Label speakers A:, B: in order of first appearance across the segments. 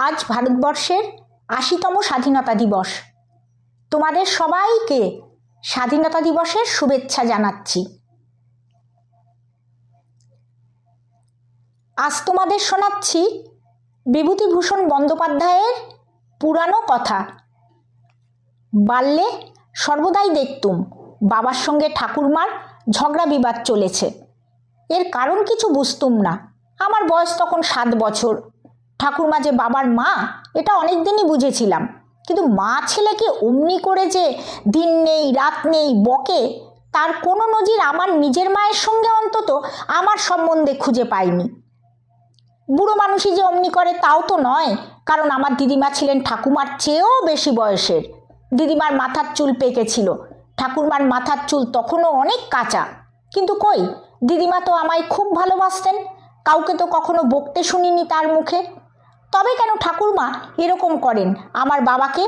A: আজ ভারতবর্ষের ৮০তম স্বাধীনতা দিবস। তোমাদের সবাইকে স্বাধীনতা দিবসের শুভেচ্ছা জানাচ্ছি। আজ তোমাদের শোনাচ্ছি বিভূতিভূষণ বন্দ্যোপাধ্যায়ের পুরানো কথা। বাল্যে সর্বদাই দেখতুম বাবার সঙ্গে ঠাকুরমার ঝগড়া বিবাদ চলেছে। এর কারণ কিছু বুঝতুম না। আমার বয়স তখন 7 বছর। ঠাকুরমা যে বাবার মা এটা অনেক দিনই বুঝেছিলাম, কিন্তু মা ছেলেকে অমনি করে যে দিন নেই রাত নেই বকে, তার কোনো নজির আমার নিজের মায়ের সঙ্গে অন্তত আমার সম্বন্ধে খুঁজে পাইনি। বুড়ো মানুষই যে অমনি করে তাও তো নয়, কারণ আমার দিদিমা ছিলেন ঠাকুমার চেয়েও বেশি বয়সের। দিদিমার মাথার চুল পেকেছিল, ঠাকুরমার মাথার চুল তখনও অনেক কাঁচা। কিন্তু কই, দিদিমা তো আমায় খুব ভালোবাসতেন, কাউকে তো কখনো বকতে শুনিনি তার মুখে। তবে কেন ঠাকুরমা এরকম করেন আমার বাবাকে?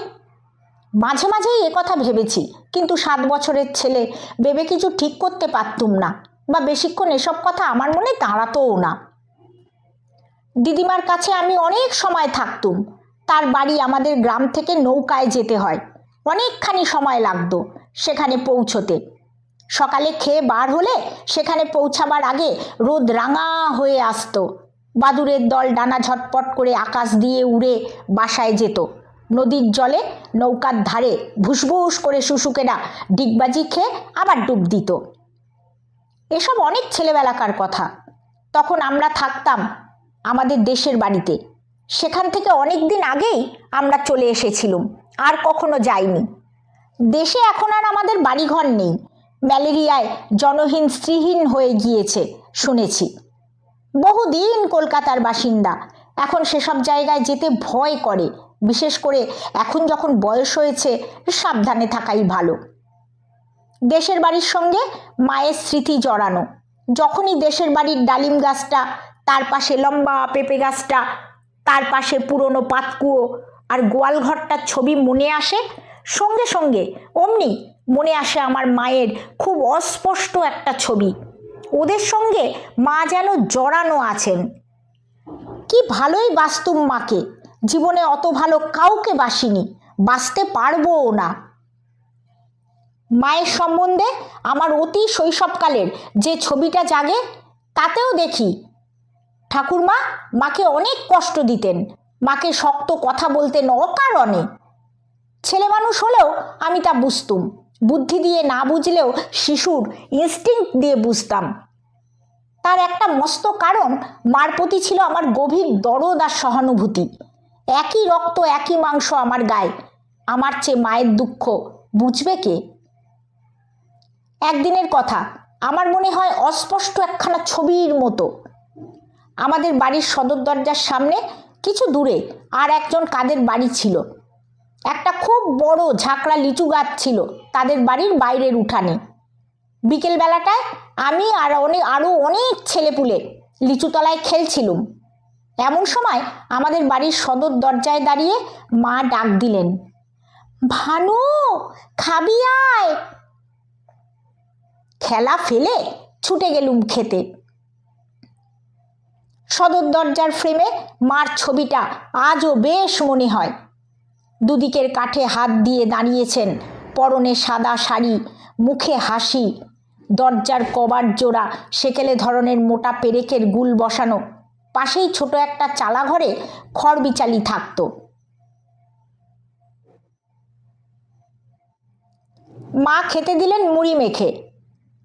A: মাঝে মাঝেই একথা ভেবেছি, কিন্তু 7 বছরের ছেলে ভেবে কিছু ঠিক করতে পারতুম না, বা বেশিক্ষণ এসব কথা আমার মনে দাঁড়াতোও না। দিদিমার কাছে আমি অনেক সময় থাকতুম। তার বাড়ি আমাদের গ্রাম থেকে নৌকায় যেতে হয়, অনেকখানি সময় লাগতো সেখানে পৌঁছতে। সকালে খেয়ে বার হলে সেখানে পৌঁছাবার আগে রোদ রাঙা হয়ে আসতো। বাদুড়ের দল ডানা ঝটপট করে আকাশ দিয়ে উড়ে বাসায় যেত। নদীর জলে নৌকার ধারে ভুসভুস করে শুশুকেরা ডিগবাজি খেয়ে আবার ডুব দিত। এসব অনেক ছেলেবেলাকার কথা। তখন আমরা থাকতাম আমাদের দেশের বাড়িতে। সেখান থেকে অনেক দিন আগেই আমরা চলে এসেছিলাম, আর কখনো যাইনি। দেশে এখন আর আমাদের বাড়িঘর নেই, ম্যালেরিয়ায় জনহীন স্ত্রীহীন হয়ে গিয়েছে শুনেছি। বহুদিন কলকাতার বাসিন্দা, এখন সেসব জায়গায় যেতে ভয় করে। বিশেষ করে এখন যখন বয়স হয়েছে, সাবধানে থাকাই ভালো। দেশের বাড়ির সঙ্গে মায়ের স্মৃতি জড়ানো। যখনই দেশের বাড়ির ডালিম গাছটা, তার পাশে লম্বা পেঁপে গাছটা, তার পাশে পুরনো পাতকুয়ো আর গোয়াল ঘরটার ছবি মনে আসে, সঙ্গে সঙ্গে অমনি মনে আসে আমার মায়ের খুব অস্পষ্ট একটা ছবি। ওদের সঙ্গে মা যেন জড়ানো আছেন। কি ভালোই বাসতুম মাকে, জীবনে অত ভালো কাউকে বাসিনি, বাসতে পারবও না। মায়ের সম্বন্ধে আমার অতি শৈশবকালের যে ছবিটা জাগে, তাতেও দেখি ঠাকুরমা মাকে অনেক কষ্ট দিতেন, মাকে শক্ত কথা বলতেন অকারণে। ছেলে মানুষ হলেও আমি তা বুঝতুম, বুদ্ধি দিয়ে না বুঝলেও শিশুর ইনস্টিংক্ট দিয়ে বুঝতাম। তার একটা মস্ত কারণ মার প্রতি ছিল আমার গভীর দরদ আর সহানুভূতি। একই রক্ত একই মাংস আমার গায়ে, আমার চেয়ে মায়ের দুঃখ বুঝবে কে? একদিনের কথা, আমার মনে হয় অস্পষ্ট একখানা ছবির মতো। আমাদের বাড়ির সদর দরজার সামনে কিছু দূরে আর একজন কাদের বাড়ি ছিল। একটা খুব বড় ঝাঁকড়া লিচু গাছ ছিল তাদের বাড়ির বাইরের উঠানে। বিকেলবেলাটায় আমি আর আরও অনেক ছেলেপুলে লিচুতলায় খেলছিলুম। এমন সময় আমাদের বাড়ির সদর দরজায় দাঁড়িয়ে মা ডাক দিলেন, ভানু, খাবি আয়। খেলা ফেলে ছুটে গেলুম খেতে। সদর দরজার ফ্রেমে মার ছবিটা আজও বেশ মনে হয়। দুদিকের কাঠে হাত দিয়ে দাঁড়িয়েছেন, পরনে সাদা শাড়ি, মুখে হাসি, দরজার কবার জোড়া সেকেলে ধরনের মোটা পেরেকের গুল বসানো। পাশেই ছোট একটা চালা ঘরে খড় বিচালি থাকত। মা খেতে দিলেন মুড়ি মেখে।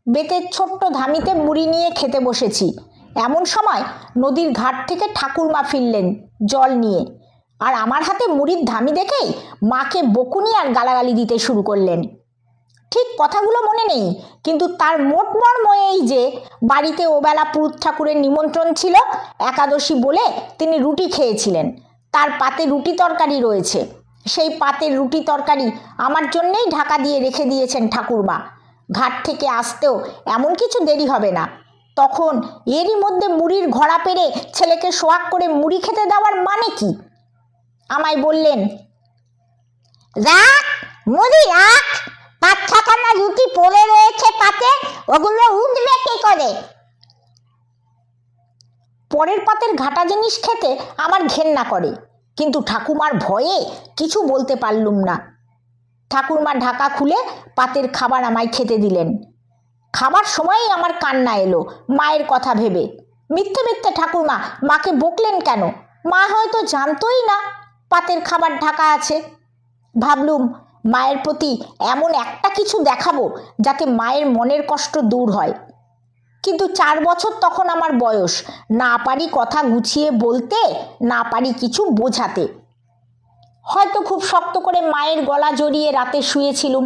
A: বেতের ছোট্ট ধামিতে মুড়ি নিয়ে খেতে বসেছি। এমন সময় নদীর ঘাট থেকে ঠাকুরমা ফিরলেন জল নিয়ে, আর আমার হাতে মুড়ির ধামি দেখেই মাকে বকুনি আর গালাগালি দিতে শুরু করলেন। ঠিক কথাগুলো মনে নেই, কিন্তু তার মোট মর্ম এই যে বাড়িতে ওবেলা পুরুত ঠাকুরের নিমন্ত্রণ ছিল, একাদশী বলে তিনি রুটি খেয়েছিলেন। তার পাতে রুটি তরকারি রয়েছে, সেই পাতের রুটি তরকারি আমার জন্যেই ঢাকা দিয়ে রেখে দিয়েছেন ঠাকুরমা। ঘাট থেকে আসতেও এমন কিছু দেরি হবে না। তখন এরই মধ্যে মুড়ির ঘড়া পেরে ছেলেকে সোয়াগ করে মুড়ি খেতে দেওয়ার মানে কি? আমায় বললেন, রাখ মুড়ি রাখ, 5-6খানা রুটি পড়ে রয়েছে পাতে, ওগুলো উঠবে কি করে? পরের পাতের ঘাটা জিনিস খেতে আমার ঘেন্না করে। কিন্তু ঠাকুমার ভয়ে কিছু বলতে পারলুম না। ঠাকুরমা ঢাকা খুলে পাতের খাবার আমায় খেতে দিলেন। খাবার সময়ই আমার কান্না এলো মায়ের কথা ভেবে। মিথ্যে মিথ্যে ঠাকুরমা মাকে বকলেন কেন? মা হয়তো জানতোই না পাতের খাবার ঢাকা আছে। ভাবলুম মায়ের প্রতি এমন একটা কিছু দেখাবো যাতে মায়ের মনের কষ্ট দূর হয়। কিন্তু 4 বছর তখন আমার বয়স, না পারি কথা গুছিয়ে বলতে, না পারি কিছু বোঝাতে। হয়তো খুব শক্ত করে মায়ের গলা জড়িয়ে রাতে শুয়েছিলুম।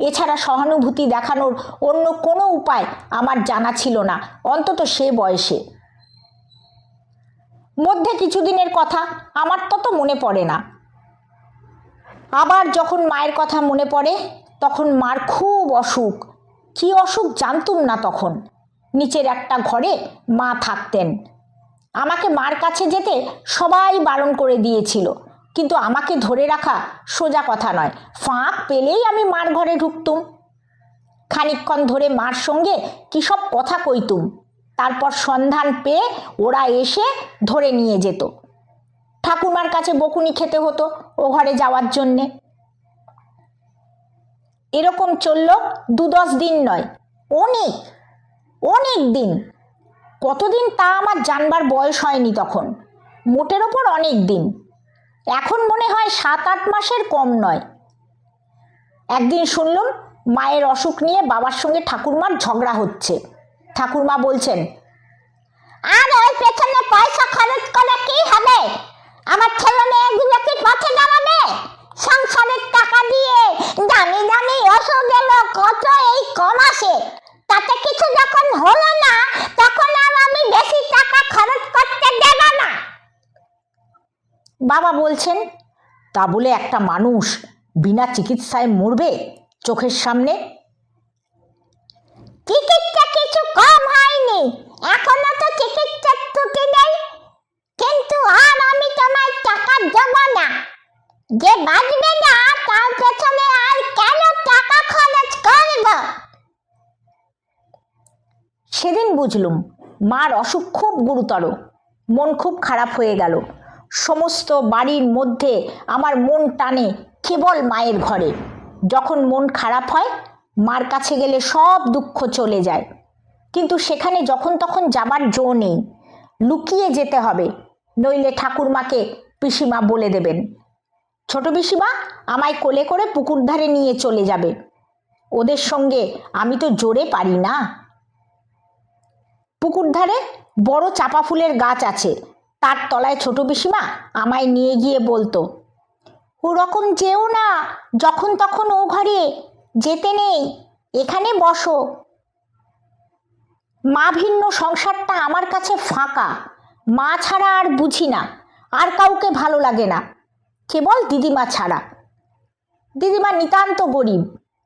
A: এছাড়া সহানুভূতি দেখানোর অন্য কোনো উপায় আমার জানা ছিল না, অন্তত সে বয়সে। মধ্যে কিছুদিনের কথা আমার তত মনে পড়ে না। আবার যখন মায়ের কথা মনে পড়ে তখন মার খুব অসুখ। কী অসুখ জানতুম না তখন। নিচের একটা ঘরে মা থাকতেন। আমাকে মার কাছে যেতে সবাই বারণ করে দিয়েছিল, কিন্তু আমাকে ধরে রাখা সোজা কথা নয়। ফাঁক পেলেই আমি মার ঘরে ঢুকতুম। খানিকক্ষণ ধরে মার সঙ্গে কী সব কথা কইতুম। তারপর সন্ধান পেয়ে ওরা এসে ধরে নিয়ে যেত। ঠাকুরমার কাছে বকুনি খেতে হতো ও ঘরে যাওয়ার জন্যে। এরকম চলল 2-10 দিন নয়, অনেক অনেক দিন। কতদিন তা আমার জানবার বয়স হয়নি তখন, মোটের ওপর অনেক দিন। এখন মনে হয় 7-8 মাসের কম নয়। একদিন শুনলুম মায়ের অসুখ নিয়ে বাবার সঙ্গে ঠাকুরমার ঝগড়া হচ্ছে। ঠাকুরমা বলছেন, আর ওই পেছনে পয়সা খরচ করে কি হবে? আমার ছেলে মেয়েগুলোকে পথে দাঁড়াবে? সংসারের টাকা দিয়ে দামি দামি ওষুধ এলো কত এই কমাসে, তাতে কিছু যখন হলো না তখন আর আমি বেশি টাকা খরচ করতে দেব না। বাবা বলছেন, তা বলে একটা মানুষ বিনা চিকিৎসায় মরবে চোখের সামনে? চিকিৎসা কিছু কম হয়নি, এখনো তো চিকিৎসার ত্রুটি নেই, কিন্তু আর আমি তোমায় টাকা দেব না। যে বাঁচবে না তার পেছনে আর কেন টাকা খরচ করব? সেদিন বুঝলুম মার অসুখ খুব গুরুতর। মন খুব খারাপ হয়ে গেল। সমস্ত বাড়ির মধ্যে আমার মন টানে কেবল মায়ের ঘরে। যখন মন খারাপ হয় মার কাছে গেলে সব দুঃখ চলে যায়। কিন্তু সেখানে যখন তখন যাবার জো নেই, লুকিয়ে যেতে হবে, নইলে ঠাকুরমাকে পিসিমা বলে দেবেন। ছোট পিসিমা আমায় কোলে করে পুকুর ধারে নিয়ে চলে যাবে। ওদের সঙ্গে আমি তো জোরে পারি না। পুকুর ধারে বড় চাপা ফুলের গাছ আছে, তার তলায় ছোট পিসিমা আমায় নিয়ে গিয়ে বলতো, ওরকম যেও না, যখন তখন ও ঘরে যেতে নেই, এখানে বসো। মা ভিন্ন সংসারটা আমার কাছে ফাঁকা। মা ছাড়া আর বুঝি না, আর কাউকে ভালো লাগে না, কেবল দিদিমা ছাড়া। দিদিমা নিতান্ত গরিব।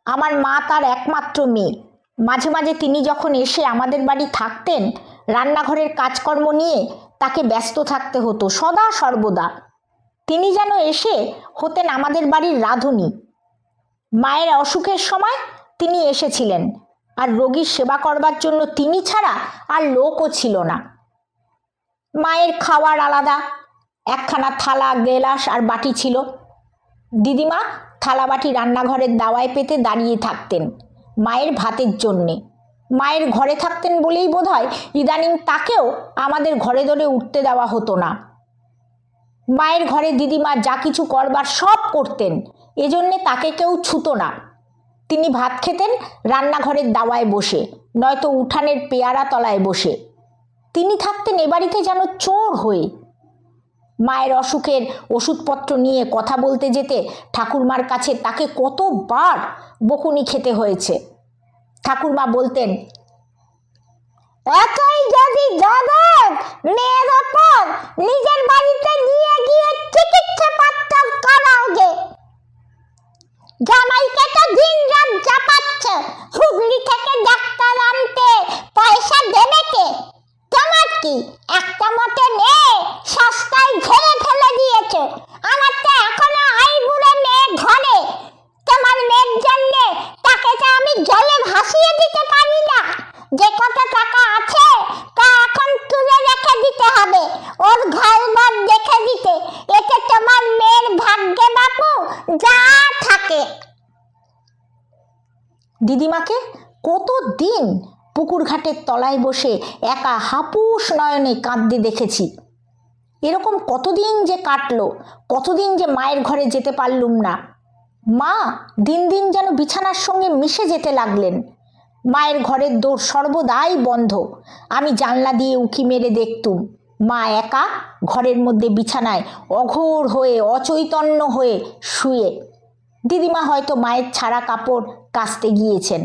A: আমার মা তার একমাত্র মেয়ে। মাঝে মাঝে তিনি যখন এসে আমাদের বাড়ি থাকতেন, রান্নাঘরের কাজকর্ম নিয়ে তাকে ব্যস্ত থাকতে হতো সদা সর্বদা। তিনি যেন এসে হতেন আমাদের বাড়ির রাঁধুনি। মায়ের অসুখের সময় তিনি এসেছিলেন, আর রোগীর সেবা করবার জন্য তিনি ছাড়া আর লোকও ছিল না। মায়ের খাওয়ার আলাদা, একখানা থালা গ্লাস আর বাটি ছিল। দিদিমা থালা বাটি রান্নাঘরের দাওয়ায় পেতে দাঁড়িয়ে থাকতেন মায়ের ভাতের জন্যে। মায়ের ঘরে থাকতেন বলেই বোধহয় ইদানিং তাকেও আমাদের ঘরে দরে উঠতে দেওয়া হতো না। মায়ের ঘরে দিদিমা যা কিছু করবার সব করতেন, এজন্যে তাকে কেউ ছুতো না। তিনি ভাত খেতেন রান্নাঘরের দাওয়ায় বসে, নয়তো উঠানের পেয়ারা তলায় বসে। তিনি থাকতেন এ বাড়িতে যেন চোর হয়ে। মায়ের অসুখের ওষুধপত্র নিয়ে কথা বলতে যেতে ঠাকুরমার কাছে তাকে কতবার বকুনি খেতে হয়েছে। ঠাকুরমা বলতেন, এতই যদি দরদ মেয়ের ওপর, নিজের বাড়িতে নিয়ে গিয়ে চিকিৎসা পত্র করাও গে। জামাইকে তো দিন রাত চাপাচ্ছে, হুগলি থেকে ডাক্তার আনতে পয়সা দেবে কে? তোমার কি একটা মতে মেয়ে সস্তায় ঝেড়ে ফেলে দিয়েছে? আমার তো এখনো আইবুড়ো মেয়ে ঘরে। তোমার মেয়ের জন্য তাকে তো আমি জলে ভাসিয়ে দিতে পারি না। যে কত টাকা আছে তা এখন তুলে রেখে দিতে হবে। ওর ঘর দিদিমাকে কতদিন পুকুর ঘাটের তলায় বসে একা হাপুস নয়নে কাঁদতে দেখেছি। এরকম কতদিন যে কাটলো, কতদিন যে মায়ের ঘরে যেতে পারলুম না। মা দিন দিন যেন বিছানার সঙ্গে মিশে যেতে লাগলেন। মায়ের ঘরের দৌড় সর্বদাই বন্ধ। আমি জানলা দিয়ে উঁকি মেরে দেখতুম মা একা ঘরের মধ্যে বিছানায় অঘোর হয়ে অচৈতন্য হয়ে শুয়ে। দিদিমা হয়তো মায়ের ছাড়া কাপড় কাচতে গিয়েছেন।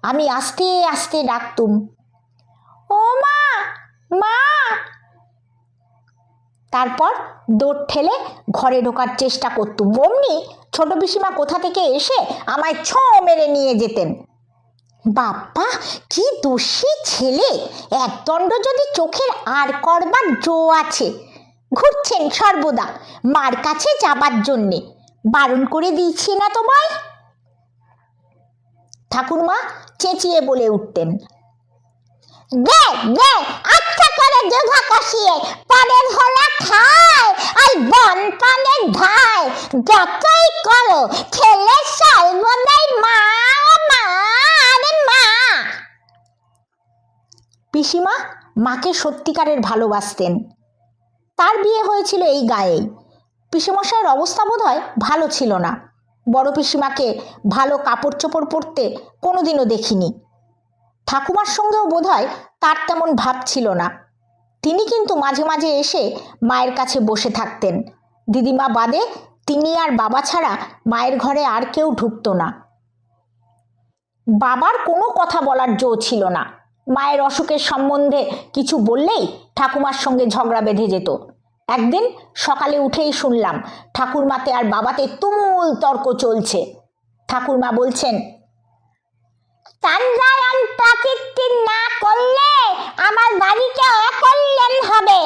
A: আমি আস্তে আস্তে ডাকতুম, ও মা, মা। তারপর দৌড় ঠেলে ঘরে ঢোকার চেষ্টা করতুম। অমনি ছোট পিসিমা কোথা থেকে এসে আমায় ছোঁ মেরে নিয়ে যেতেন। বাপ্পা, কি দোষী ছেলে! একদণ্ড যদি চোখের আর করবার জো আছে। ঘুরছেন সর্বদা মার কাছে যাবার জন্যে। বারণ করে দিয়েছি না তোমায়? ঠাকুরমা চেঁচিয়ে বলে উঠতেন, দে দে, আচ্ছা করে দুধা কষিয়ে পরের হলা খায় আর বন পানের ধায়। যতই করো ছেলে সর্বদাই মা মা আরে মা। পিসিমা মাকে সত্যিকারের ভালোবাসতেন। তার বিয়ে হয়েছিল এই গায়েই। পিসেমশাইয়ের অবস্থা বোধহয় ভালো ছিল না। বড় পিসিমাকে ভালো কাপড় চোপড় পরতে কোনোদিনও দেখিনি। ঠাকুমার সঙ্গেও বোধহয় তার তেমন ভাব ছিল না। তিনি কিন্তু মাঝে মাঝে এসে মায়ের কাছে বসে থাকতেন। দিদিমা বাদে তিনি আর বাবা ছাড়া মায়ের ঘরে আর কেউ ঢুকত না। বাবার কোনো কথা বলার জো ছিল না। মায়ের অসুখের সম্বন্ধে কিছু বললেই ঠাকুমার সঙ্গে ঝগড়া বেঁধে যেত। একদিন সকালে উঠেই শুনলাম ঠাকুরমাতে আর বাবাতে তুমুল তর্ক চলছে। ঠাকুরমা বলছেন, চন্দ্রায়ন প্রাকৃতি না করলে আমার বাড়িতে অকল্যাণ হবে।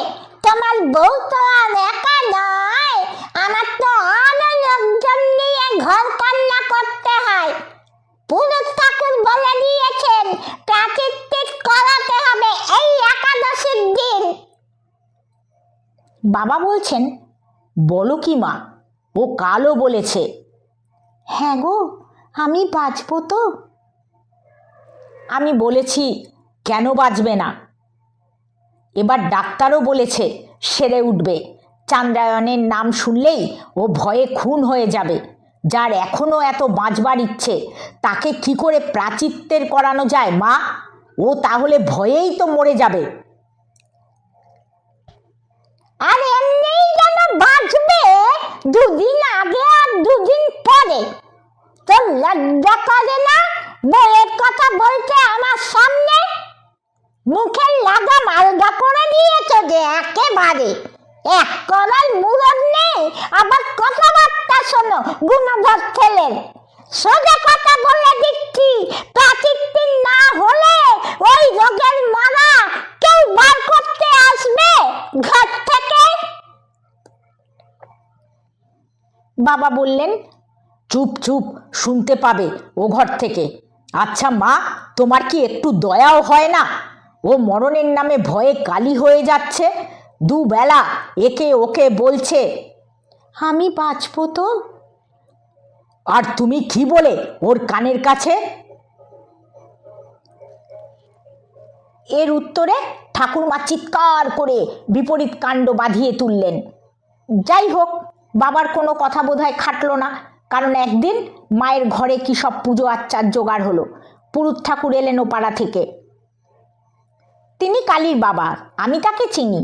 A: তোমার বউ তো আর একা নয়, আমার তো আরো লোকজন নিয়ে ঘর কান্না করতে হয়। পুরুষ ঠাকুর বলে দিয়েছেন প্রাকৃতিক করাতে হবে এই একাদশীর দিন। বাবা বলছেন, বলো কি মা, ও কালও বলেছে। হ্যাঁ গো, আমি বাঁচবো তো? আমি বলেছি, কেন বাঁচবে না? এবার ডাক্তারও বলেছে সেরে উঠবে। চন্দ্রায়নের নাম শুনলেই ও ভয়ে খুন হয়ে যাবে। যার এখনো এত বাঁচবার ইচ্ছে, তাকে কি করে প্রাচিত্যের করানো যায় মা? ও তাহলে ভয়েই তো মরে যাবে। আর এমনিই যেন বাঁচবে দুদিন আগে আর দুদিন পরে। তোর লজ্জা করে না বইয়ের কথা বলতে আমার সামনে? মুখের লাগাম আলগা করে দিয়েছ যে একেবারে। এক করার মুরদ নেই, আবার কথাবার্তা শোনো গুণধর ছেলের। সোজা কথা বলে দিচ্ছি, প্রাচিত্য না হলে ওই রোগের মারা কেউ বার করতে আসবে ঘর থেকে। বাবা বললেন, চুপ চুপ, শুনতে পাবে ও ঘর থেকে। আচ্ছা মা, তোমার কি একটু দয়াও হয় না? ও মরণের নামে ভয়ে কালি হয়ে যাচ্ছে। দুবেলা একে ওকে বলছে আমি বাঁচব তো। আর তুমি কি বলে ওর কানের কাছে? এর উত্তরে ঠাকুরমা চিৎকার করে বিপরীত কাণ্ড বাঁধিয়ে তুললেন। যাই হোক, বাবার কোনো কথা বোধহয় খাটলো না। কারণ একদিন মায়ের ঘরে কি সব পুজো আচ্চার জোগাড় হলো। পুরুত ঠাকুর এলেন ও পাড়া থেকে। তিনি কালীর বাবা, আমি তাকে চিনি।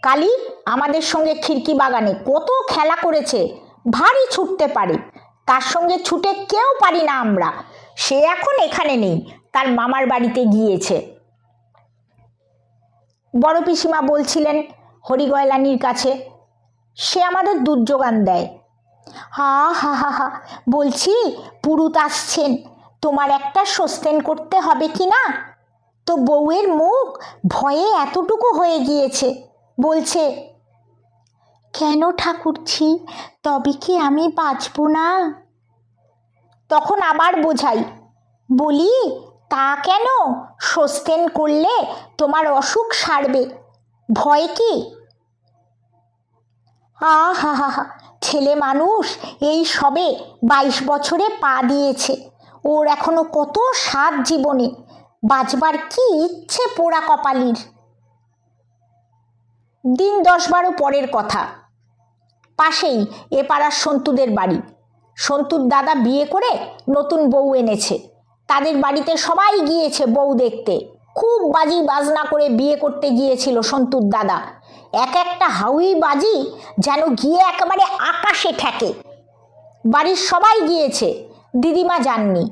A: কালী আমাদের সঙ্গে খিড়কি বাগানে কত খেলা করেছে, ভারী ছুটতে পারে। তার সঙ্গে ছুটে কেউ পারি না আমরা। সে এখন এখানে নেই, তার মামার বাড়িতে গিয়েছে। বড় পিসিমা বলছিলেন হরিগয়লানির কাছে, সে আমাদের দুধ যোগান দেয়। হা হা হা হা, বলছি পুরুত আসছেন, তোমার একটা সস্তেন করতে হবে কি না? তো বউয়ের মুখ ভয়ে এতটুকু হয়ে গিয়েছে, বলছে, কেন ঠাকুরছি, তবে কি আমি বাঁচব না? তখন আবার বোঝাই, বলি তা কেন, সস্তেন করলে তোমার অসুখ সারবে, ভয় কি? হা হা হা, ছেলে মানুষ এই সবে 22 বছরে পা দিয়েছে, ওর এখনো কত স্বাদ জীবনে, বাঁচবার কি ইচ্ছে পোড়া কপালির। দিন 10-12 পরের কথা। পাশেই এ পাড়ার সন্তুদের বাড়ি। সন্তুর দাদা বিয়ে করে নতুন বউ এনেছে। তাদের বাড়িতে সবাই গিয়েছে বউ দেখতে। খুব বাজি বাজনা করে বিয়ে করতে গিয়েছিল সন্তুর দাদা। এক একটা হাউই বাজি যেন গিয়ে একেবারে আকাশে ঠেকে। বাড়ির সবাই গিয়েছে, দিদিমা যাননি।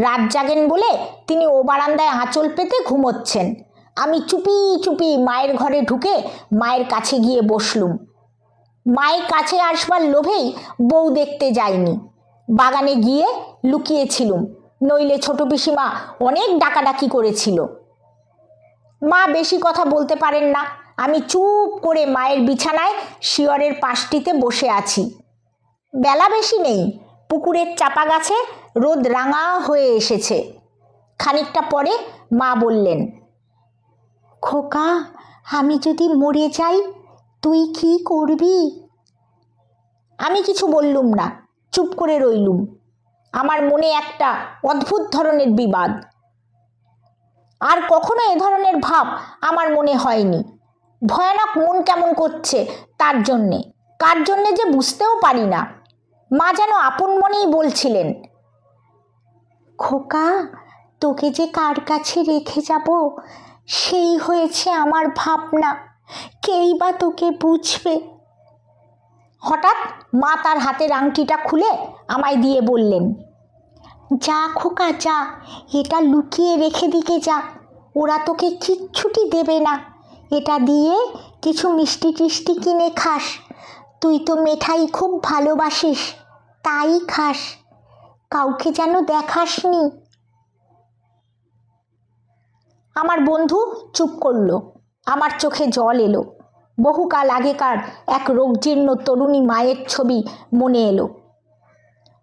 A: রাত জাগেন বলে তিনি ও বারান্দায় আঁচল পেতে ঘুমোচ্ছেন। আমি চুপি চুপি মায়ের ঘরে ঢুকে মায়ের কাছে গিয়ে বসলুম। মায়ের কাছে আসবার লোভেই বউ দেখতে যাইনি, বাগানে গিয়ে লুকিয়েছিলুম, নইলে ছোট পিসিমা অনেক ডাকাডাকি করেছিল। মা বেশি কথা বলতে পারেন না। আমি চুপ করে মায়ের বিছানায় শিয়রের পাশটিতে বসে আছি। বেলা বেশি নেই, পুকুরের চাপা গাছে রোদ রাঙা হয়ে এসেছে। খানিকটা পরে মা বললেন, খোকা, আমি যদি মরে যাই তুই কি করবি? আমি কিছু বললুম না, চুপ করে রইলুম। আমার মনে একটা অদ্ভুত ধরনের বিবাদ। আর কখনো এ ধরনের ভাব আমার মনে হয়নি। ভয়ানক মন কেমন করছে তার জন্যে, কার জন্যে যে বুঝতেও পারি না। মা যেন আপন মনেই বলছিলেন, খোকা, তোকে যে কার কাছে রেখে যাব সেই হয়েছে আমার ভাবনা, কেই বা তোকে বুঝবে। হঠাৎ মা তার হাতের আংটিটা খুলে আমায় দিয়ে বললেন, যা খোকা যা, এটা লুকিয়ে রেখে দিকে যা, ওরা তোকে কিচ্ছুটি দেবে না। এটা দিয়ে কিছু মিষ্টি টিষ্টি কিনে খাস, তুই তো মিঠাই খুব ভালোবাসিস, তাই খাস, কাউকে যেন দেখাসনি। আমার বন্ধু চুপ করলো। আমার চোখে জল এলো। বহুকাল আগেকার এক রোগজীর্ণ তরুণী মায়ের ছবি মনে এলো।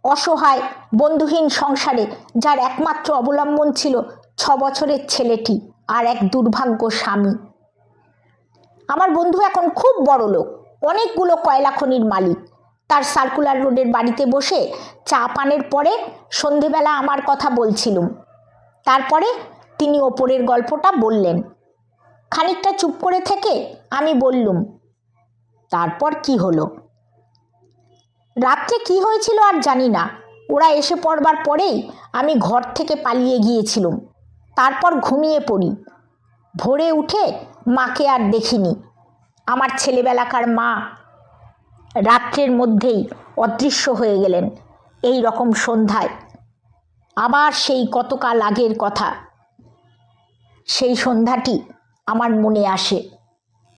A: অসহায় বন্ধুহীন সংসারে যার একমাত্র অবলম্বন ছিল 6 বছরের ছেলেটি আর এক দুর্ভাগ্য স্বামী। আমার বন্ধু এখন খুব বড় লোক, অনেকগুলো কয়লা খনির মালিক। তার সার্কুলার রোডের বাড়িতে বসে চা পানের পরে সন্ধেবেলা আমার কথা বলছিলুম। তারপরে তিনি ওপরের গল্পটা বললেন। খানিকটা চুপ করে থেকে আমি বললুম, তারপর কি হলো? রাত্রে কি হয়েছিল আর জানি না। ওরা এসে পড়বার পরেই আমি ঘর থেকে পালিয়ে গিয়েছিলুম। তারপর ঘুমিয়ে পড়ি। ভোরে উঠে মাকে আর দেখিনি। আমার ছেলেবেলাকার মা রাত্রের মধ্যেই অদৃশ্য হয়ে গেলেন। এই রকম সন্ধ্যায় আবার সেই কতকাল আগের কথা, সেই সন্ধ্যাটি আমার মনে আসে।